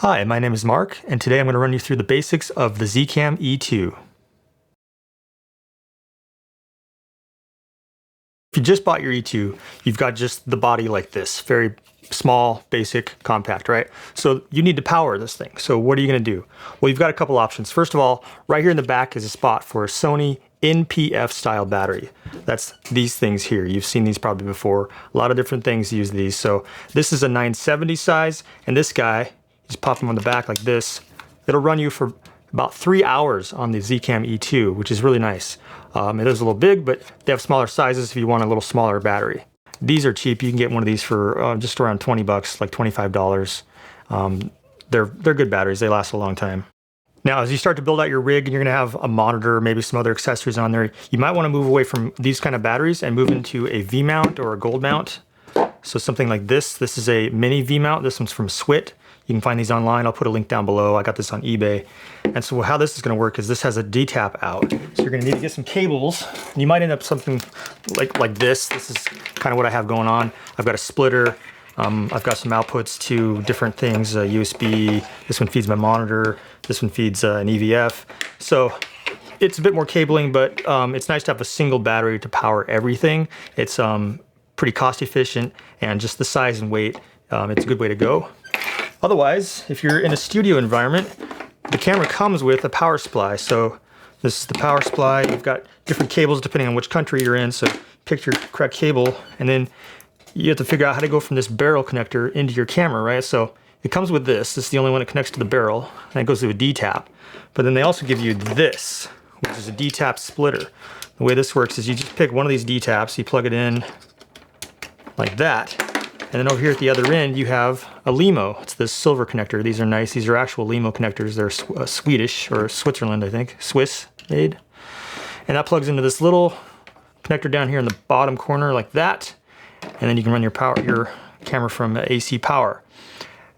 Hi, my name is Mark, and today I'm going to run you through the basics of the zcam E2. If you just bought your E2, you've got just the body like this, very small, basic, compact, right? So you need to power this thing. So what are you going to do? Well, you've got a couple options. First of all, right here in the back is a spot for a Sony NPF style battery. That's these things here. You've seen these probably before. A lot of different things use these. So this is a 970 size, and this guy, just pop them on the back like this. It'll run you for about 3 hours on the zcam E2, which is really nice. It is a little big, but they have smaller sizes if you want a little smaller battery. These are cheap. You can get one of these for just around 20 bucks, like $25. They're good batteries. They last a long time. Now, as you start to build out your rig and you're gonna have a monitor, maybe some other accessories on there, you might wanna move away from these kind of batteries and move into a V-mount or a gold mount. So something like this. This is a mini V-mount. This one's from Swit. You can find these online. I'll put a link down below. I got this on eBay. And so how this is going to work is this has a D-tap out. So you're going to need to get some cables. You might end up something like this. This is kind of what I have going on. I've got a splitter. I've got some outputs to different things, USB. This one feeds my monitor. This one feeds an EVF. So it's a bit more cabling, but it's nice to have a single battery to power everything. It's pretty cost efficient, and just the size and weight, it's a good way to go. Otherwise, if you're in a studio environment, the camera comes with a power supply. So this is the power supply. You've got different cables depending on which country you're in. So pick your correct cable, and then you have to figure out how to go from this barrel connector into your camera, right? So it comes with this. This is the only one that connects to the barrel, and it goes to a D-tap. But then they also give you this, which is a D-tap splitter. The way this works is you just pick one of these D-taps, you plug it in like that. And then over here at the other end, you have a LEMO. It's this silver connector. These are nice. These are actual LEMO connectors. They're Swedish, or Switzerland, I think. Swiss made. And that plugs into this little connector down here in the bottom corner like that. And then you can run your camera from AC power.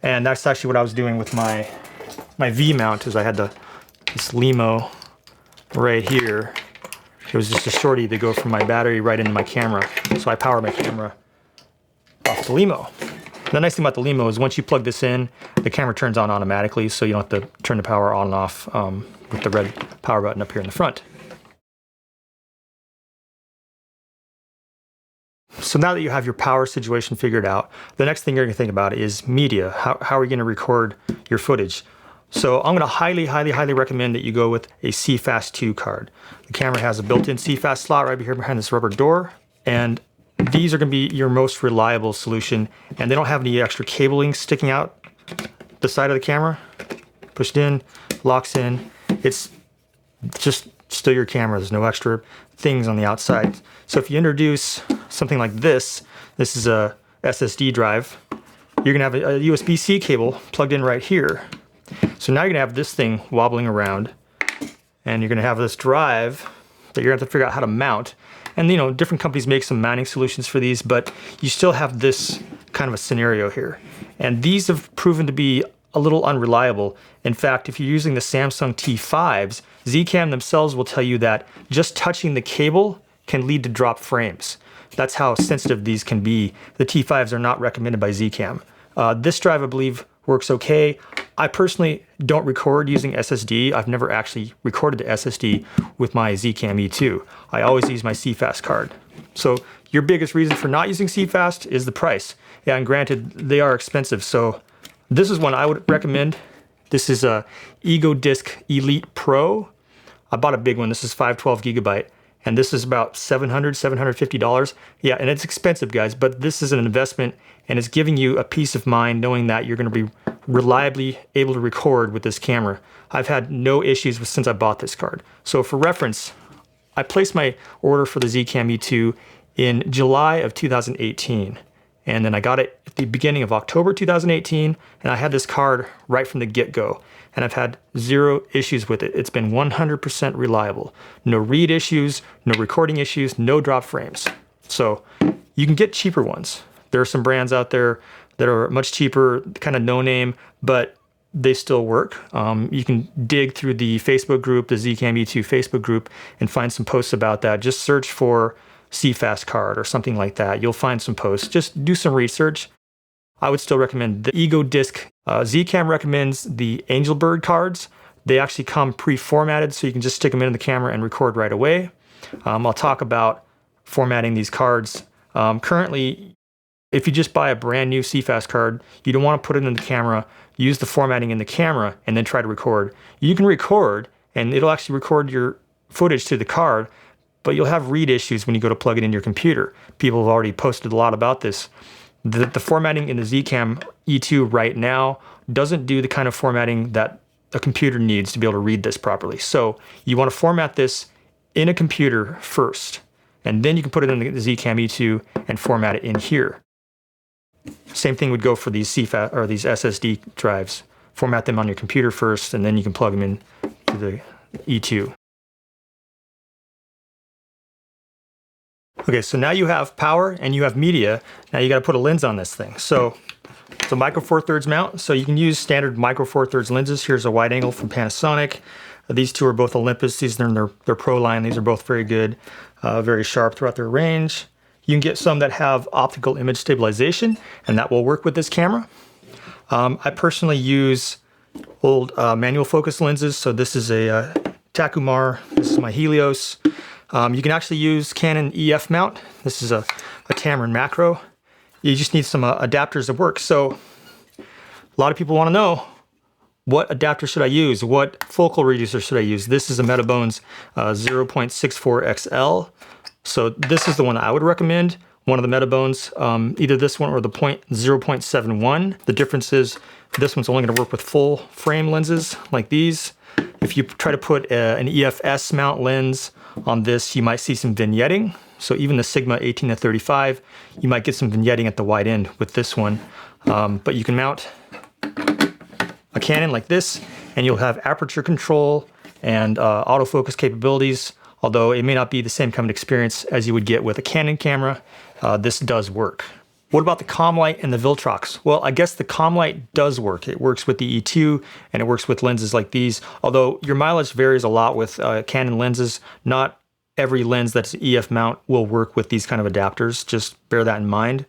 And that's actually what I was doing with my V-mount, is I had this LEMO right here. It was just a shorty to go from my battery right into my camera. So I power my camera off the LEMO. The nice thing about the LEMO is once you plug this in, the camera turns on automatically, so you don't have to turn the power on and off with the red power button up here in the front. So now that you have your power situation figured out, the next thing you're going to think about is media. How are you going to record your footage? So I'm going to highly recommend that you go with a CFast 2 card. The camera has a built-in CFast slot right here behind this rubber door, and these are going to be your most reliable solution, and they don't have any extra cabling sticking out the side of the camera. Pushed in, locks in. It's just still your camera. There's no extra things on the outside. So if you introduce something like this is a SSD drive. You're going to have a USB-C cable plugged in right here. So now you're going to have this thing wobbling around, and you're going to have this drive that you're going to have to figure out how to mount. And you know, different companies make some mounting solutions for these, but you still have this kind of a scenario here. And these have proven to be a little unreliable. In fact, if you're using the Samsung T5s, zcam themselves will tell you that just touching the cable can lead to drop frames. That's how sensitive these can be. The T5s are not recommended by zcam. This drive, I believe, works okay. I personally don't record using SSD. I've never actually recorded the SSD with my zcam E2. I always use my CFast card. So your biggest reason for not using CFast is the price. Yeah, and granted, they are expensive. So this is one I would recommend. This is a EgoDisc Elite Pro. I bought a big one. This is 512 gigabyte. And this is about $700, $750. Yeah, and it's expensive, guys, but this is an investment, and it's giving you a peace of mind knowing that you're going to be reliably able to record with this camera. I've had no issues since I bought this card. So for reference, I placed my order for the zcam E2 in July of 2018. And then I got it at the beginning of October 2018, and I had this card right from the get-go. And I've had 0 issues with it. It's been 100% reliable. No read issues, no recording issues, no drop frames. So you can get cheaper ones. There are some brands out there that are much cheaper, kind of no-name, but they still work. You can dig through the Facebook group, the zcam E2 Facebook group, and find some posts about that. Just search for CFast card or something like that. You'll find some posts. Just do some research. I would still recommend the Ego Disc. Zcam recommends the Angelbird cards. They actually come pre-formatted, so you can just stick them into the camera and record right away. I'll talk about formatting these cards. Currently, if you just buy a brand new CFast card, you don't want to put it in the camera, use the formatting in the camera, and then try to record. You can record, and it'll actually record your footage to the card, but you'll have read issues when you go to plug it in your computer. People have already posted a lot about this. The formatting in the zcam E2 right now doesn't do the kind of formatting that a computer needs to be able to read this properly. So you want to format this in a computer first, and then you can put it in the zcam E2 and format it in here. Same thing would go for these CFAT or these SSD drives. Format them on your computer first, and then you can plug them in to the E2. Okay, so now you have power and you have media. Now you got to put a lens on this thing. So it's a micro four thirds mount. So you can use standard micro four thirds lenses. Here's a wide angle from Panasonic. These two are both Olympus. These are in their Pro line. These are both very good, very sharp throughout their range. You can get some that have optical image stabilization, and that will work with this camera. I personally use old manual focus lenses. So this is a Takumar. This is my Helios. You can actually use Canon EF mount. This is a Tamron macro. You just need some adapters that work. So a lot of people want to know, what adapter should I use? What focal reducer should I use? This is a Metabones 0.64 XL. So this is the one I would recommend. One of the Metabones, either this one or the 0.71. The difference is this one's only going to work with full frame lenses like these. If you try to put an EFS mount lens on this, you might see some vignetting. So even the Sigma 18-35, you might get some vignetting at the wide end with this one. But you can mount a Canon like this, and you'll have aperture control and autofocus capabilities. Although it may not be the same kind of experience as you would get with a Canon camera, this does work. What about the Comlight and the Viltrox? Well, I guess the Comlight does work. It works with the E2 and it works with lenses like these. Although your mileage varies a lot with Canon lenses, not every lens that's EF mount will work with these kind of adapters. Just bear that in mind.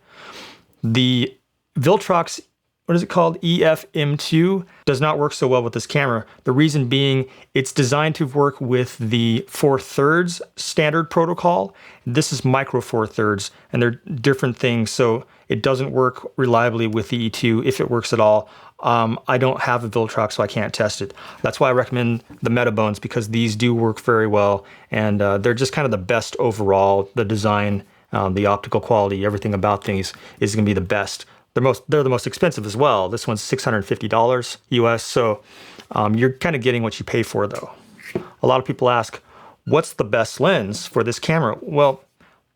The Viltrox, what is it called? EF-M2 does not work so well with this camera. The reason being, it's designed to work with the 4/3 standard protocol. This is micro 4/3, and they're different things, so it doesn't work reliably with the E2 if it works at all. I don't have a Viltrox, so I can't test it. That's why I recommend the Metabones, because these do work very well, and they're just kind of the best overall. The design, the optical quality, everything about things is going to be the best. They're the most expensive as well. This one's $650 US, so you're kind of getting what you pay for though. A lot of people ask, what's the best lens for this camera? Well,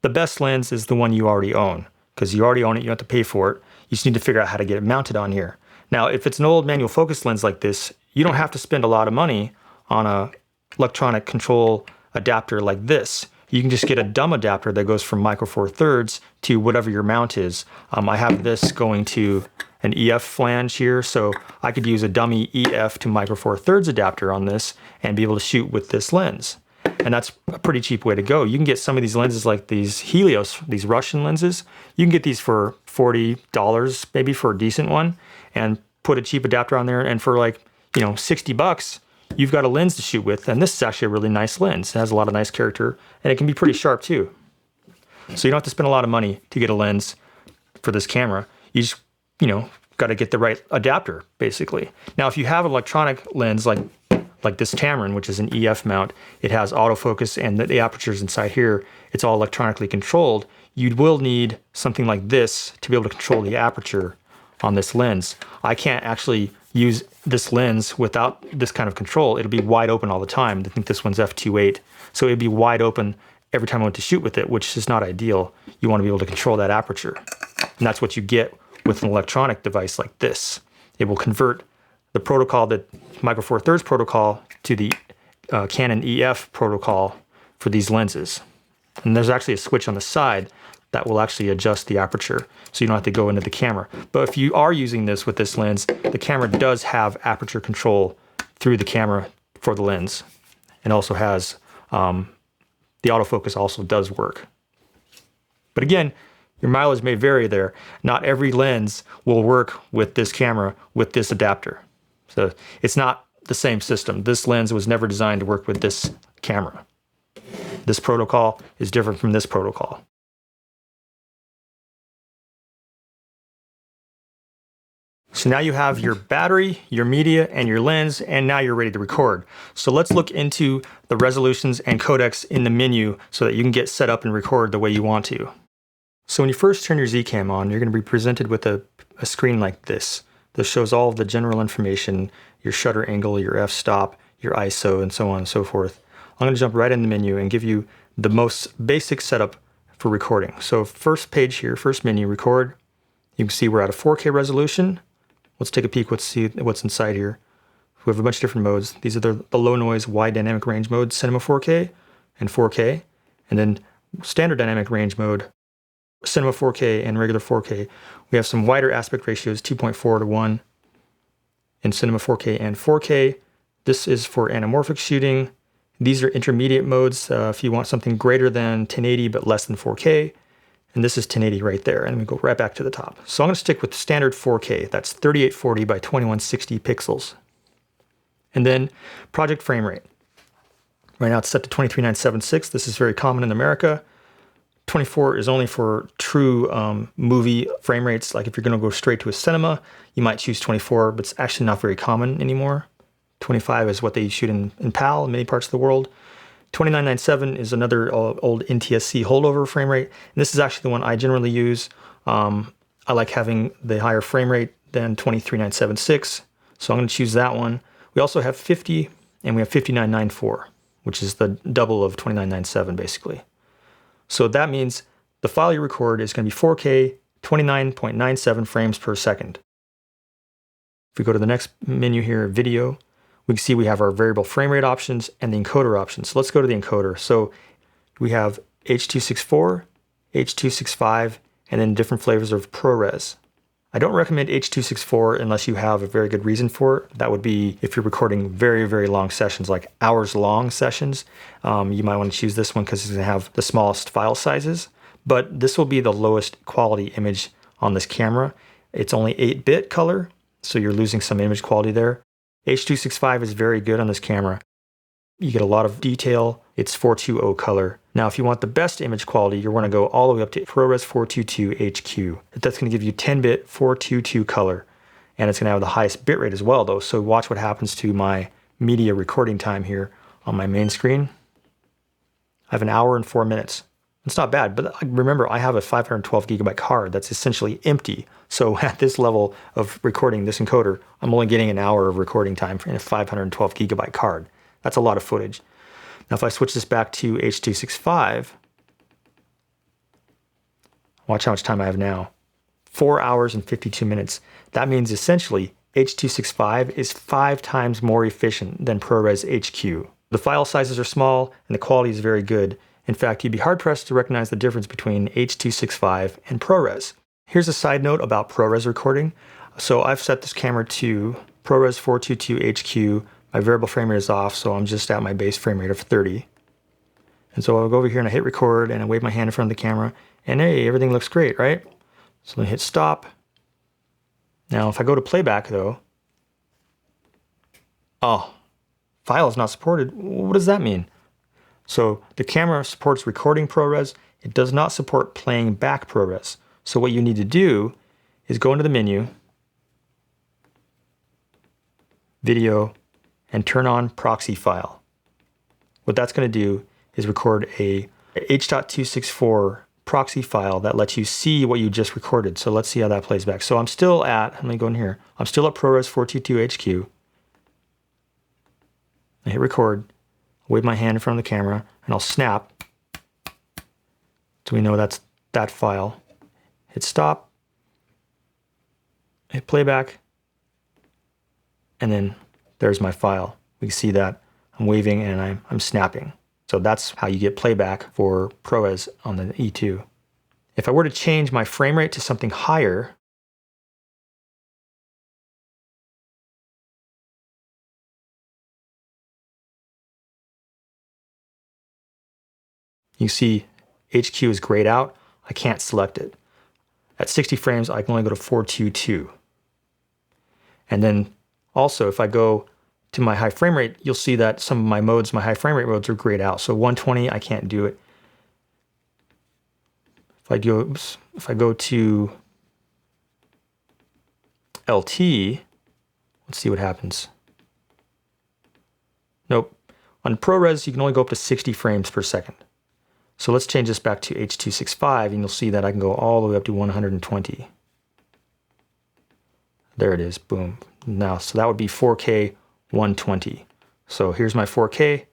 the best lens is the one you already own, because you already own it, you don't have to pay for it. You just need to figure out how to get it mounted on here. Now, if it's an old manual focus lens like this, you don't have to spend a lot of money on a electronic control adapter like this. You can just get a dumb adapter that goes from micro 4/3 to whatever your mount is. I have this going to an EF flange here, so I could use a dummy EF to micro 4/3 adapter on this and be able to shoot with this lens. And that's a pretty cheap way to go. You can get some of these lenses like these Helios, these Russian lenses. You can get these for $40 maybe for a decent one, and put a cheap adapter on there, and for like, $60, you've got a lens to shoot with. And this is actually a really nice lens. It has a lot of nice character, and it can be pretty sharp too. So you don't have to spend a lot of money to get a lens for this camera. You just, got to get the right adapter, basically. Now, if you have an electronic lens like this Tamron, which is an EF mount, it has autofocus, and the apertures inside here, it's all electronically controlled. You will need something like this to be able to control the aperture on this lens. I can't actually use this lens without this kind of control. It'll be wide open all the time. I think this one's f2.8, so it'd be wide open every time I went to shoot with it, which is not ideal. You want to be able to control that aperture, and that's what you get with an electronic device like this. It will convert the protocol, the micro 4/3 protocol, to the Canon EF protocol for these lenses. And there's actually a switch on the side that will actually adjust the aperture, so you don't have to go into the camera. But if you are using this with this lens, the camera does have aperture control through the camera for the lens, and also has the autofocus also does work. But again, Your mileage may vary there. Not every lens will work with this camera with this adapter. So it's not the same system. This lens was never designed to work with this camera. This protocol is different from this protocol. So now you have your battery, your media, and your lens, and now you're ready to record. So let's look into the resolutions and codecs in the menu so that you can get set up and record the way you want to. So when you first turn your zcam on, you're going to be presented with a screen like this. This shows all of the general information, your shutter angle, your f-stop, your ISO, and so on and so forth. I'm going to jump right in the menu and give you the most basic setup for recording. So first page here, first menu, record. You can see we're at a 4K resolution. Let's take a peek, let's see what's inside here. We have a bunch of different modes. These are the low noise, wide dynamic range modes, Cinema 4K and 4K. And then standard dynamic range mode, Cinema 4K and regular 4K. We have some wider aspect ratios, 2.4 to 1 in Cinema 4K and 4K. This is for anamorphic shooting. These are intermediate modes if you want something greater than 1080 but less than 4K. And this is 1080 right there, and we go right back to the top. So I'm going to stick with standard 4K. That's 3840 by 2160 pixels. And then project frame rate. Right now it's set to 23976. This is very common in America. 24 is only for true movie frame rates. Like if you're going to go straight to a cinema, you might choose 24, but it's actually not very common anymore. 25 is what they shoot in PAL in many parts of the world. 2997 is another old NTSC holdover frame rate. And this is actually the one I generally use. I like having the higher frame rate than 23976. So I'm going to choose that one. We also have 50 and we have 5994, which is the double of 2997 basically. So that means the file you record is going to be 4K, 29.97 frames per second. If we go to the next menu here, video, we can see we have our variable frame rate options and the encoder options. So let's go to the encoder. So we have H.264, H.265, and then different flavors of ProRes. I don't recommend H.264 unless you have a very good reason for it. That would be if you're recording very, very long sessions, like hours-long sessions. You might want to choose this one because it's going to have the smallest file sizes. But this will be the lowest quality image on this camera. It's only 8-bit color, so you're losing some image quality there. H.265 is very good on this camera. You get a lot of detail. It's 420 color. Now, if you want the best image quality, you want to go all the way up to ProRes 422 HQ. That's going to give you 10-bit 422 color, and it's going to have the highest bitrate as well, though. So watch what happens to my media recording time here on my main screen. I have 1 hour and 4 minutes. It's not bad, but remember, I have a 512 gigabyte card that's essentially empty. So at this level of recording this encoder, I'm only getting 1 hour of recording time in a 512 gigabyte card. That's a lot of footage. Now if I switch this back to H.265, watch how much time I have now. 4 hours and 52 minutes. That means essentially H.265 is 5 times more efficient than ProRes HQ. The file sizes are small and the quality is very good. In fact, you'd be hard-pressed to recognize the difference between H.265 and ProRes. Here's a side note about ProRes recording. So I've set this camera to ProRes 422 HQ. My variable frame rate is off, so I'm just at my base frame rate of 30. And so I'll go over here and I hit record and I wave my hand in front of the camera, and hey, everything looks great, right? So let me hit stop. Now if I go to playback though, oh, file is not supported. What does that mean? So the camera supports recording ProRes. It does not support playing back ProRes. So what you need to do is go into the menu, video, and turn on proxy file. What that's going to do is record a H.264 proxy file that lets you see what you just recorded. So let's see how that plays back. So I'm still at, let me go in here, I'm still at ProRes 422 HQ. I hit record, wave my hand in front of the camera, and I'll snap. So we know that's that file. Hit stop, hit playback, and then there's my file. We can see that I'm waving and I'm snapping. So that's how you get playback for ProRes on the E2. If I were to change my frame rate to something higher, you see HQ is grayed out. I can't select it. At 60 frames, I can only go to 422. And then also, if I go to my high frame rate, you'll see that some of my modes, my high frame rate modes are grayed out. So 120, I can't do it. If I go to LT, let's see what happens. Nope. On ProRes, you can only go up to 60 frames per second. So let's change this back to H.265, and you'll see that I can go all the way up to 120. There it is, boom. Now, so that would be 4K 120. So here's my 4K.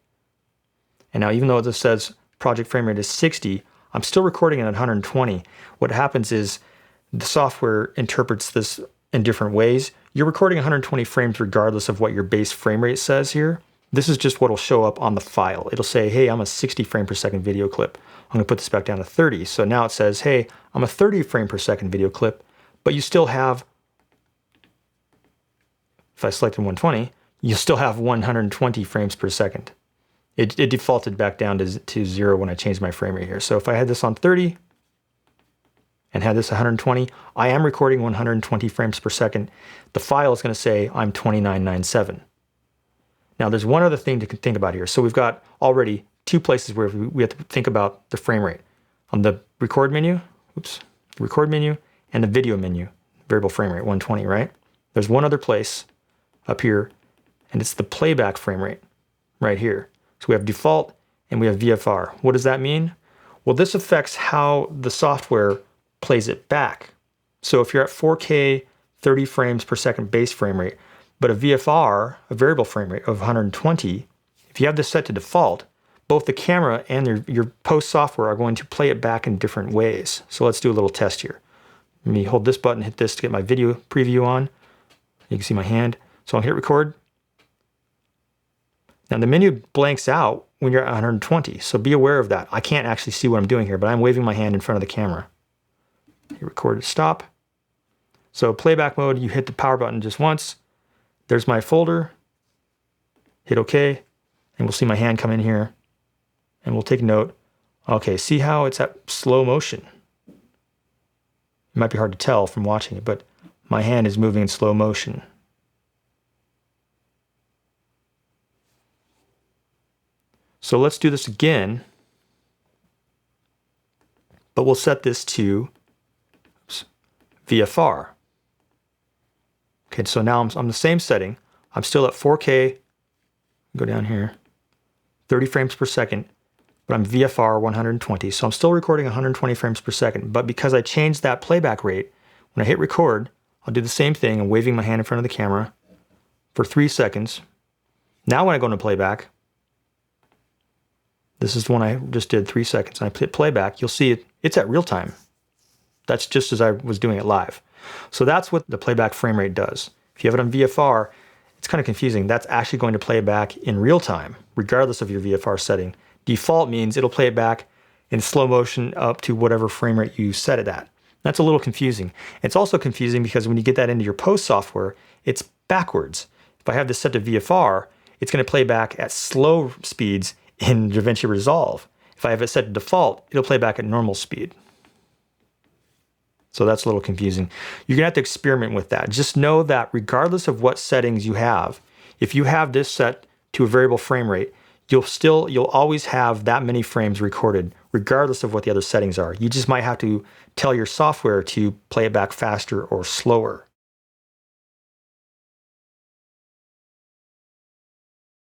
And now even though this says project frame rate is 60, I'm still recording it at 120. What happens is the software interprets this in different ways. You're recording 120 frames regardless of what your base frame rate says here. This is just what will show up on the file. It'll say, hey, I'm a 60 frame per second video clip. I'm going to put this back down to 30. So now it says, hey, I'm a 30 frame per second video clip, but you still have, if I selected 120, you'll still have 120 frames per second. It defaulted back down to 0 when I changed my frame rate here. So if I had this on 30 and had this 120, I am recording 120 frames per second. The file is going to say I'm 2997. Now there's one other thing to think about here. So we've got already two places where we have to think about the frame rate. On the record menu, and the video menu, variable frame rate, 120, right? There's one other place up here, and it's the playback frame rate right here. So we have default and we have VFR. What does that mean? Well, this affects how the software plays it back. So if you're at 4K 30 frames per second base frame rate, but a VFR, a variable frame rate of 120, if you have this set to default, both the camera and your post software are going to play it back in different ways. So let's do a little test here. Let me hold this button, hit this to get my video preview on. You can see my hand. So I'll hit record. Now the menu blanks out when you're at 120, so be aware of that. I can't actually see what I'm doing here, but I'm waving my hand in front of the camera. Hit record, stop. So playback mode, you hit the power button just once. There's my folder. Hit OK, and we'll see my hand come in here, and we'll take note. Okay, see how it's at slow motion? It might be hard to tell from watching it, but my hand is moving in slow motion. So let's do this again, but we'll set this to VFR. Okay, so now I'm on the same setting. I'm still at 4K, go down here, 30 frames per second, but I'm VFR 120. So I'm still recording 120 frames per second, but because I changed that playback rate, when I hit record, I'll do the same thing. I'm waving my hand in front of the camera for 3 seconds. Now when I go into playback, this is the one I just did, 3 seconds, and I hit playback, you'll see it's at real time. That's just as I was doing it live. So that's what the playback frame rate does. If you have it on VFR, it's kind of confusing. That's actually going to play it back in real time, regardless of your VFR setting. Default means it'll play it back in slow motion up to whatever frame rate you set it at. That's a little confusing. It's also confusing because when you get that into your post software, it's backwards. If I have this set to VFR, it's going to play back at slow speeds in DaVinci Resolve. If I have it set to default, it'll play back at normal speed. So that's a little confusing. You're gonna have to experiment with that. Just know that regardless of what settings you have, if you have this set to a variable frame rate, you'll always have that many frames recorded, regardless of what the other settings are. You just might have to tell your software to play it back faster or slower.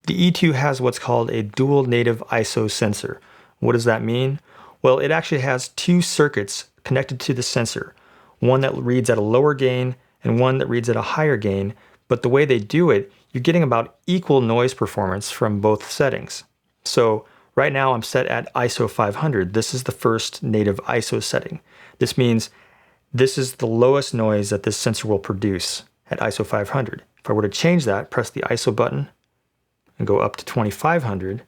The E2 has what's called a dual native ISO sensor. What does that mean? Well, it actually has two circuits connected to the sensor, one that reads at a lower gain and one that reads at a higher gain, but the way they do it, you're getting about equal noise performance from both settings. So right now I'm set at ISO 500. This is the first native ISO setting. This means this is the lowest noise that this sensor will produce at ISO 500. If I were to change that, press the ISO button and go up to 2500,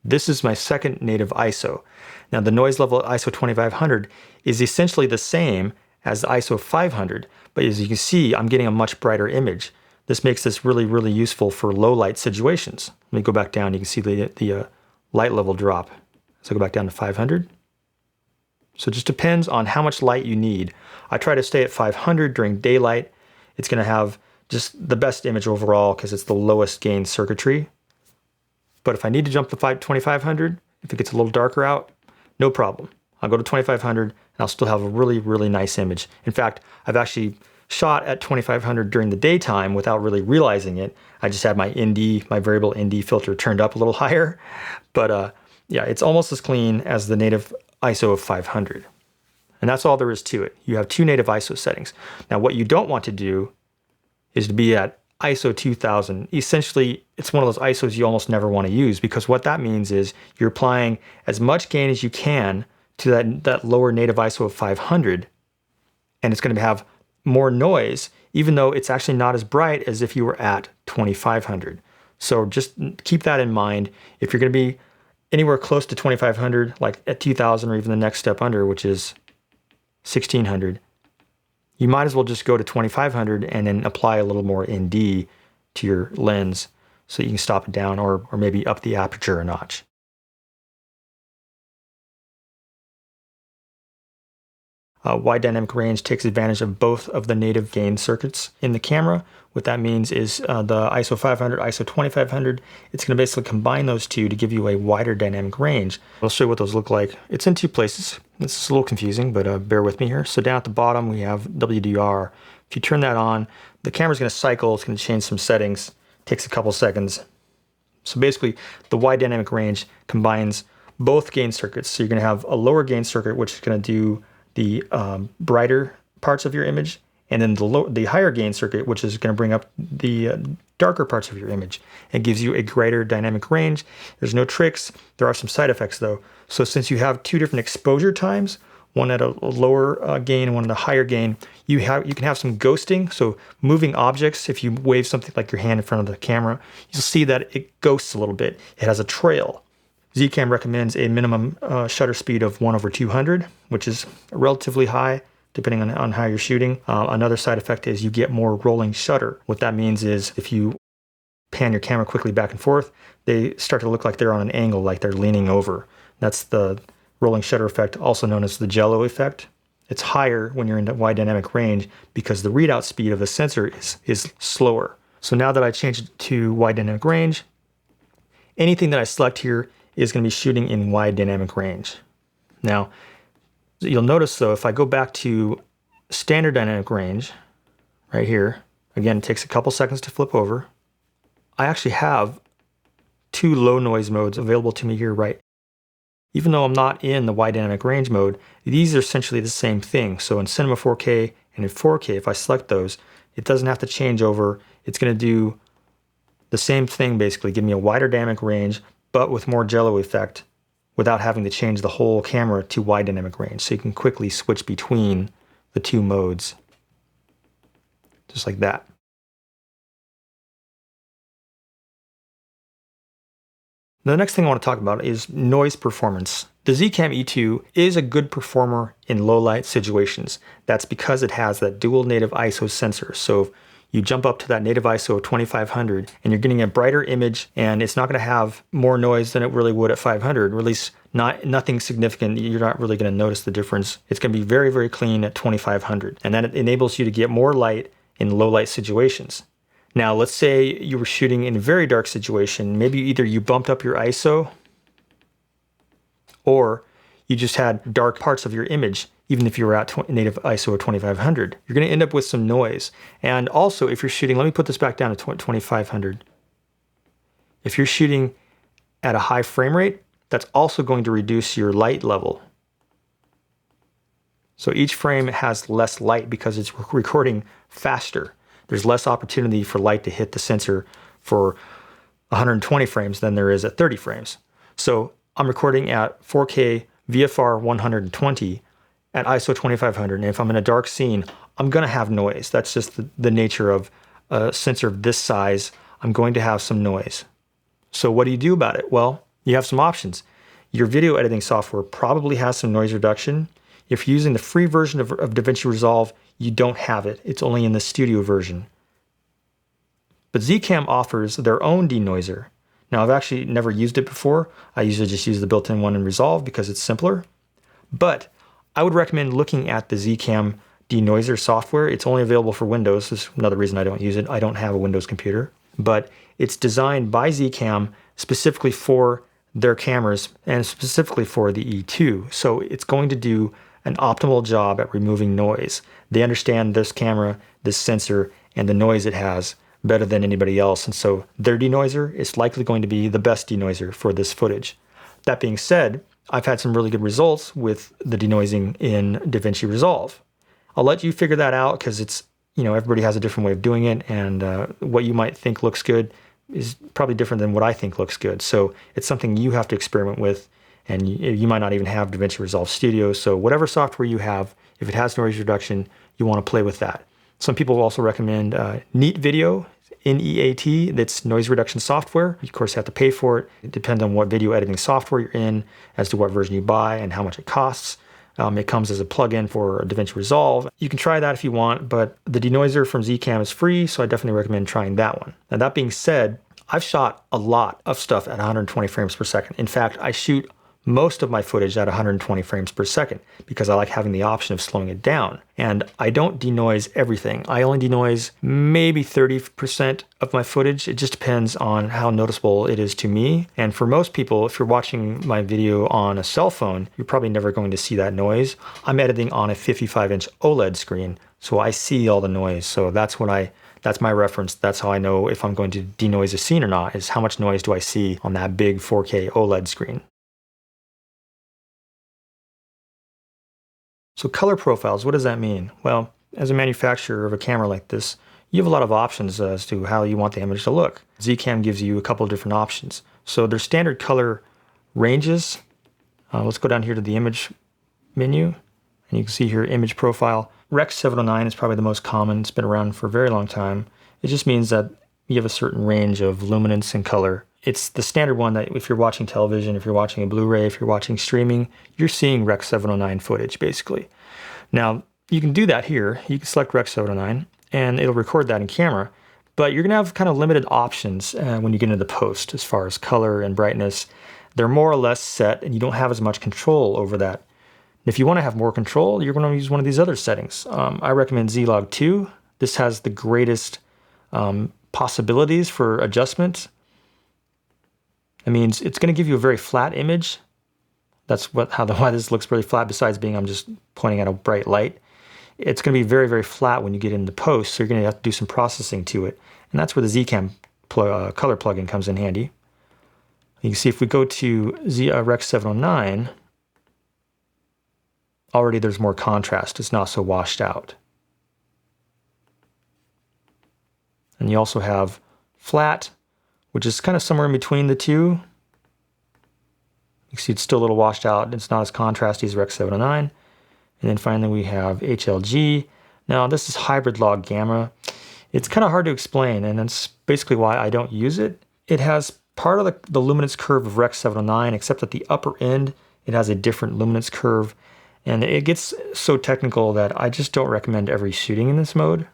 this is my second native ISO. Now the noise level at ISO 2500 is essentially the same as the ISO 500, but as you can see, I'm getting a much brighter image. This makes this really, really useful for low light situations. Let me go back down, you can see the light level drop. So go back down to 500. So it just depends on how much light you need. I try to stay at 500 during daylight. It's going to have just the best image overall because it's the lowest gain circuitry. But if I need to jump to 2500, if it gets a little darker out, no problem. I'll go to 2500 and I'll still have a really, really nice image. In fact, I've actually shot at 2500 during the daytime without really realizing it. I just had my ND, my variable ND filter turned up a little higher. But yeah, it's almost as clean as the native ISO of 500. And that's all there is to it. You have two native ISO settings. Now, what you don't want to do is to be at ISO 2000. Essentially, it's one of those ISOs you almost never want to use, because what that means is you're applying as much gain as you can to that lower native ISO of 500, and it's going to have more noise, even though it's actually not as bright as if you were at 2500. So just keep that in mind. If you're going to be anywhere close to 2500, like at 2000 or even the next step under, which is 1600, you might as well just go to 2500 and then apply a little more ND to your lens so you can stop it down, or maybe up the aperture a notch. Wide dynamic range takes advantage of both of the native gain circuits in the camera. What that means is the ISO 500, ISO 2500, it's going to basically combine those two to give you a wider dynamic range. I'll show you what those look like. It's in two places. This is a little confusing, but bear with me here. So down at the bottom, we have WDR. If you turn that on, the camera's going to cycle. It's going to change some settings. It takes a couple seconds. So basically, the wide dynamic range combines both gain circuits. So you're going to have a lower gain circuit, which is going to do the brighter parts of your image, and then the higher gain circuit, which is going to bring up the darker parts of your image. It gives you a greater dynamic range. There's no tricks. There are some side effects though. So since you have two different exposure times, one at a lower gain and one at a higher gain, you can have some ghosting. So moving objects, if you wave something like your hand in front of the camera, you'll see that it ghosts a little bit. It has a trail. Zcam recommends a minimum shutter speed of 1/200, which is relatively high depending on how you're shooting. Another side effect is you get more rolling shutter. What that means is if you pan your camera quickly back and forth, they start to look like they're on an angle, like they're leaning over. That's the rolling shutter effect, also known as the jello effect. It's higher when you're in wide dynamic range because the readout speed of the sensor is slower. So now that I changed it to wide dynamic range, anything that I select here is going to be shooting in wide dynamic range. Now, you'll notice though, if I go back to standard dynamic range, right here, again, it takes a couple seconds to flip over. I actually have two low noise modes available to me here, right? Even though I'm not in the wide dynamic range mode, these are essentially the same thing. So in Cinema 4K and in 4K, if I select those, it doesn't have to change over. It's going to do the same thing, basically, give me a wider dynamic range, but with more jello effect without having to change the whole camera to wide dynamic range. So you can quickly switch between the two modes, just like that. The next thing I want to talk about is noise performance. The zcam E2 is a good performer in low light situations. That's because it has that dual native ISO sensor. So if you jump up to that native ISO of 2500 and you're getting a brighter image, and it's not going to have more noise than it really would at 500, or at least nothing significant. You're not really going to notice the difference. It's going to be very, very clean at 2500, and that enables you to get more light in low light situations. Now, let's say you were shooting in a very dark situation. Maybe either you bumped up your ISO or you just had dark parts of your image, even if you were at native ISO of 2500. You're going to end up with some noise. And also, if you're shooting, let me put this back down to 2500. If you're shooting at a high frame rate, that's also going to reduce your light level. So each frame has less light because it's recording faster. There's less opportunity for light to hit the sensor for 120 frames than there is at 30 frames. So I'm recording at 4K VFR 120 at ISO 2500, and if I'm in a dark scene, I'm going to have noise. That's just the nature of a sensor of this size. I'm going to have some noise. So what do you do about it? Well, you have some options. Your video editing software probably has some noise reduction. If you're using the free version of DaVinci Resolve, you don't have it. It's only in the studio version. But Zcam offers their own denoiser. Now, I've actually never used it before. I usually just use the built-in one in Resolve because it's simpler. But I would recommend looking at the zcam denoiser software. It's only available for Windows. This is another reason I don't use it. I don't have a Windows computer, but it's designed by zcam specifically for their cameras and specifically for the E2. So it's going to do an optimal job at removing noise. They understand this camera, this sensor, and the noise it has better than anybody else. And so their denoiser is likely going to be the best denoiser for this footage. That being said, I've had some really good results with the denoising in DaVinci Resolve. I'll let you figure that out because it's, everybody has a different way of doing it, and what you might think looks good is probably different than what I think looks good. So it's something you have to experiment with, and you might not even have DaVinci Resolve Studio. So whatever software you have, if it has noise reduction, you want to play with that. Some people also recommend Neat Video, NEAT, that's noise reduction software. You, of course, have to pay for it. It depends on what video editing software you're in as to what version you buy and how much it costs. It comes as a plugin for DaVinci Resolve. You can try that if you want, but the denoiser from zcam is free, so I definitely recommend trying that one. Now, that being said, I've shot a lot of stuff at 120 frames per second. In fact, I shoot most of my footage at 120 frames per second because I like having the option of slowing it down. And I don't denoise everything. I only denoise maybe 30% of my footage. It just depends on how noticeable it is to me. And for most people, if you're watching my video on a cell phone, you're probably never going to see that noise. I'm editing on a 55-inch OLED screen, so I see all the noise. So that's my reference. That's how I know if I'm going to denoise a scene or not, is how much noise do I see on that big 4K OLED screen. So color profiles, what does that mean? Well, as a manufacturer of a camera like this, you have a lot of options as to how you want the image to look. zcam gives you a couple of different options. So there's standard color ranges. Let's go down here to the image menu, and you can see here image profile. Rec. 709 is probably the most common. It's been around for a very long time. It just means that you have a certain range of luminance and color. It's the standard one that if you're watching television, if you're watching a Blu-ray, if you're watching streaming, you're seeing Rec. 709 footage, basically. Now, you can do that here. You can select Rec. 709, and it'll record that in camera, but you're going to have kind of limited options when you get into the post as far as color and brightness. They're more or less set, and you don't have as much control over that. If you want to have more control, you're going to use one of these other settings. I recommend Z-Log 2. This has the greatest possibilities for adjustment. It means it's going to give you a very flat image. That's why this looks really flat, besides being I'm just pointing at a bright light. It's going to be very, very flat when you get into post, so you're going to have to do some processing to it. And that's where the zcam color plugin comes in handy. You can see if we go to Rec. 709, already there's more contrast. It's not so washed out. And you also have flat, which is kind of somewhere in between the two. You can see it's still a little washed out. It's not as contrasty as Rec. 709. And then finally we have HLG. Now this is hybrid log gamma. It's kind of hard to explain, and that's basically why I don't use it. It has part of the luminance curve of Rec. 709, except at the upper end it has a different luminance curve. And it gets so technical that I just don't recommend ever shooting in this mode,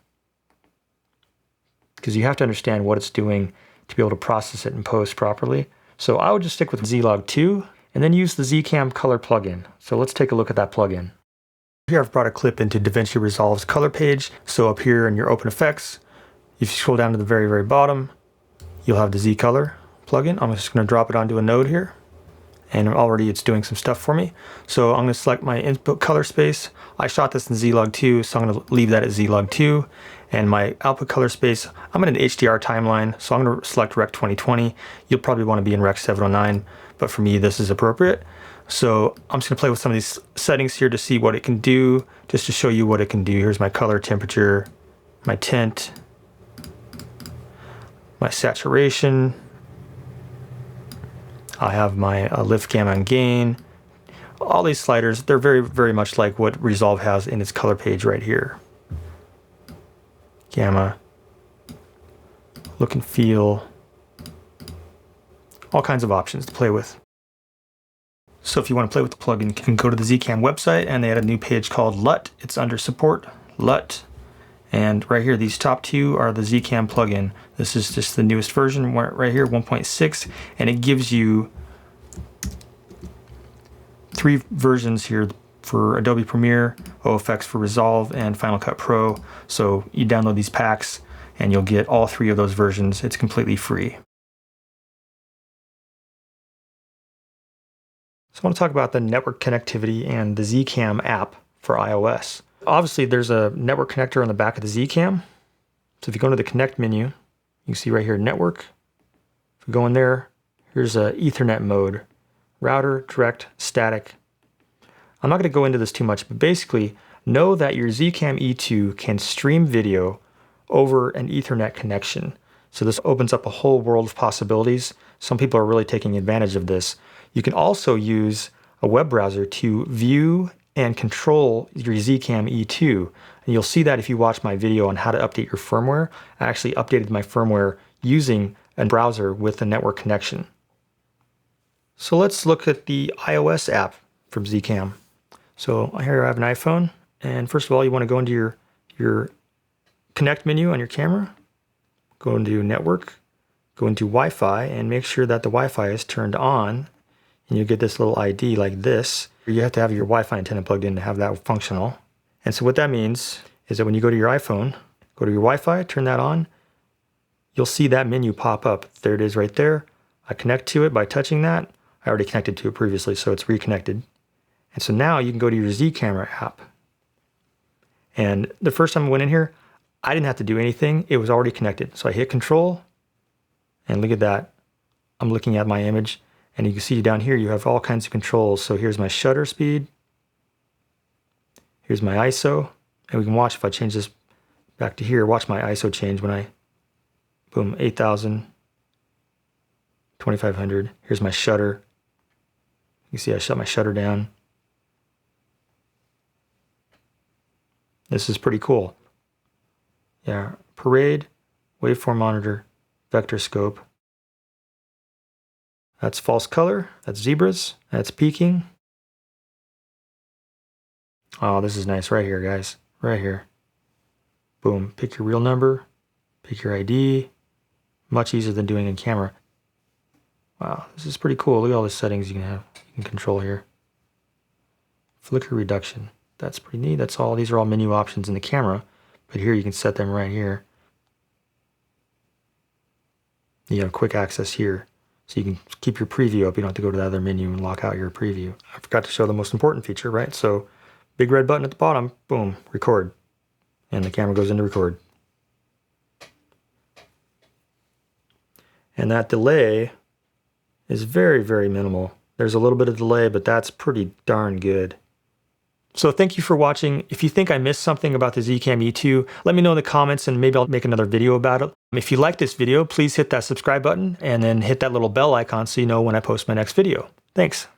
because you have to understand what it's doing to be able to process it in post properly. So I would just stick with Z-Log 2 and then use the zcam color plugin. So let's take a look at that plugin. Here I've brought a clip into DaVinci Resolve's color page. So up here in your open effects, if you scroll down to the very, very bottom, you'll have the Z color plugin. I'm just going to drop it onto a node here, and already it's doing some stuff for me. So I'm going to select my input color space. I shot this in Z-Log 2, so I'm going to leave that at Z-Log 2. And my output color space, I'm in an HDR timeline, so I'm going to select Rec. 2020. You'll probably want to be in Rec. 709, but for me this is appropriate. So I'm just going to play with some of these settings here to see what it can do, just to show you what it can do. Here's my color temperature, my tint, my saturation. I have my lift, gamma, and gain. All these sliders, they're very, very much like what Resolve has in its color page right here. Gamma, look and feel, all kinds of options to play with. So if you want to play with the plugin, you can go to the zcam website, and they had a new page called LUT. It's under support, LUT. And right here, these top two are the zcam plugin. This is just the newest version right here, 1.6, and it gives you 3 versions here. for Adobe Premiere, OFX for Resolve, and Final Cut Pro. So you download these packs and you'll get all 3 of those versions. It's completely free. So I want to talk about the network connectivity and the zcam app for iOS. Obviously there's a network connector on the back of the zcam. So if you go into the connect menu, you can see right here network. If we go in there, here's a Ethernet mode, router, direct, static. I'm not going to go into this too much, but basically know that your zcam E2 can stream video over an Ethernet connection. So this opens up a whole world of possibilities. Some people are really taking advantage of this. You can also use a web browser to view and control your zcam E2. And you'll see that if you watch my video on how to update your firmware. I actually updated my firmware using a browser with a network connection. So let's look at the iOS app from zcam. So here I have an iPhone, and first of all you want to go into your connect menu on your camera, go into network, go into Wi-Fi, and make sure that the Wi-Fi is turned on, and you get this little ID like this. You have to have your Wi-Fi antenna plugged in to have that functional. And so what that means is that when you go to your iPhone, go to your Wi-Fi, turn that on, you'll see that menu pop up. There it is right there. I connect to it by touching that. I already connected to it previously, so it's reconnected. And so now you can go to your Z Camera app. And the first time I went in here, I didn't have to do anything. It was already connected. So I hit Control, and look at that. I'm looking at my image, and you can see down here you have all kinds of controls. So here's my shutter speed. Here's my ISO. And we can watch if I change this back to here. Watch my ISO change when I, boom, 8,000, 2,500. Here's my shutter. You see I shut my shutter down. This is pretty cool. Yeah, parade, waveform monitor, vector scope. That's false color, that's zebras, that's peaking. Oh, this is nice right here, guys, right here. Boom, pick your real number, pick your ID. Much easier than doing in camera. Wow, this is pretty cool. Look at all the settings you can control here. Flicker reduction. That's pretty neat. That's all. These are all menu options in the camera, but here you can set them right here. You have quick access here, so you can keep your preview up. You don't have to go to the other menu and lock out your preview. I forgot to show the most important feature, right? So, big red button at the bottom, boom, record, and the camera goes into record. And that delay is very, very minimal. There's a little bit of delay, but that's pretty darn good. So thank you for watching. If you think I missed something about the zcam E2, let me know in the comments and maybe I'll make another video about it. If you like this video, please hit that subscribe button and then hit that little bell icon so you know when I post my next video. Thanks.